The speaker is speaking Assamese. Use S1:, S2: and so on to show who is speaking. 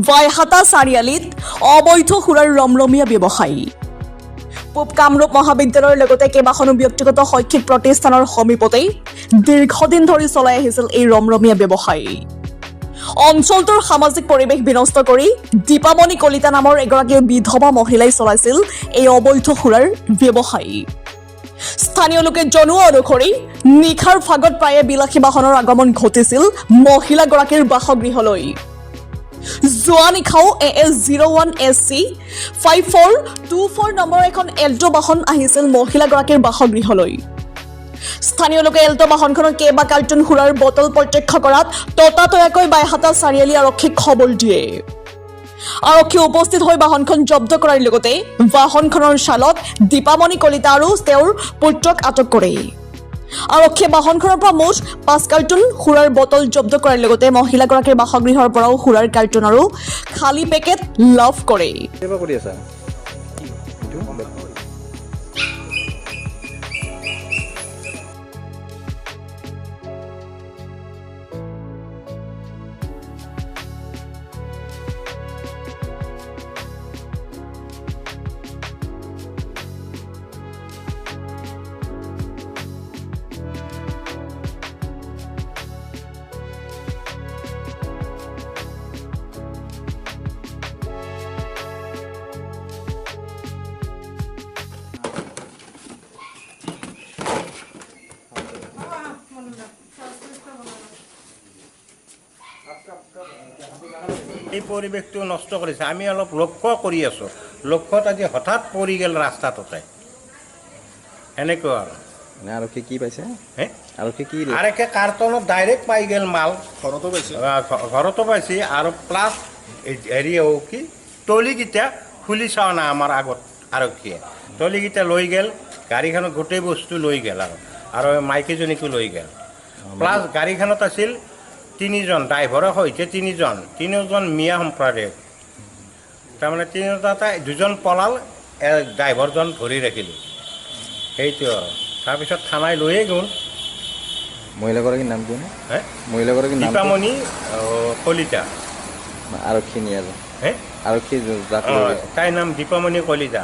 S1: বাইহাটা চাৰিআলিত অবৈধ সুৰাৰ ৰমৰমীয়া ব্যৱসায়ী। পূব কামৰূপ মহাবিদ্যালয়ৰ লগতে কেইবাখনো ব্যক্তিগত শৈক্ষিক প্ৰতিষ্ঠানৰ সমীপতেই দীৰ্ঘদিন ধৰি চলাই আহিছিল এই ৰমৰমীয়া ব্যৱসায়ী। অঞ্চলটোৰ সামাজিক পৰিৱেশ বিনষ্ট কৰি দীপামণি কলিতা নামৰ এগৰাকী বিধৱা মহিলাই চলাইছিল এই অবৈধ সুৰাৰ ব্যৱসায়ী। স্থানীয় লোকে জনোৱা অনুসৰি নিশাৰ ভাগত প্ৰায়ে বিলাসী বাহনৰ আগমন ঘটিছিল মহিলাগৰাকীৰ বাসগৃহলৈ। যোৱা নিশাও AS01SC 5424 নম্বৰ এখন এল্টো বাহন আহিছিল মহিলাগৰাকীৰ বাসগৃহলৈ। স্থানীয় লোকে এল্টো বাহনখনৰ কেইবা কাৰ্টুন সুৰাৰ বটল প্ৰত্যক্ষ কৰাত ততাতৈয়াকৈ বাইহাটা চাৰিআলি আৰক্ষীক খবৰ দিয়ে। আৰক্ষী উপস্থিত হৈ বাহনখন জব্দ কৰাৰ লগতে বাহনখনৰ চালক দীপামণি কলিতা আৰু তেওঁৰ পুত্ৰক আটক কৰে। আৰক্ষীয়ে বাহনখনৰ পৰা মুঠ 5 কাৰ্টুন সুৰাৰ বটল জব্দ কৰাৰ লগতে মহিলাগৰাকীৰ বাসগৃহৰ পৰাও সুৰাৰ কাৰ্টুন আৰু খালী পেকেট লাভ কৰে।
S2: এই পৰিৱেশটো নষ্ট কৰিছে। আমি অলপ লক্ষ্য কৰি আছোঁ, লক্ষ্যত আজি হঠাৎ পৰি গ'ল ৰাস্তাটোতে, এনেকুৱা আৰু।
S3: আৰক্ষী কি পাইছে? আৰক্ষী কি
S2: আৰক্ষী কাৰ্টনত ডাইৰেক্ট পাই গ'ল মাল, ঘৰতো পাইছে আৰু প্লাছ হেৰি কি টলিকেইটা খুলি চোৱা নাই আমাৰ আগত আৰক্ষীয়ে। টলিকেইটা লৈ গ'ল, গাড়ীখনত গোটেই বস্তু লৈ গ'ল আৰু মাইকীজনীকো লৈ গ'ল। প্লাছ গাড়ীখনত আছিল 3জন, ড্ৰাইভাৰৰ সৈতে 3জন মিয়া সম্প্ৰদায়ৰ। তাৰমানে 2জন পলাল, ড্ৰাইভাৰজন ধৰি ৰাখিলোঁ, সেইটো আৰু। তাৰপিছত থানাই লৈয়ে গ'ল।
S3: মহিলাগৰাকীৰ নাম কি? মহিলাগৰাকীৰ নাম
S2: দীপামণি কলিতা।
S3: আৰক্ষী নিয়ে
S2: হে
S3: আৰক্ষী
S2: তাইৰ নাম দীপামণি কলিতা।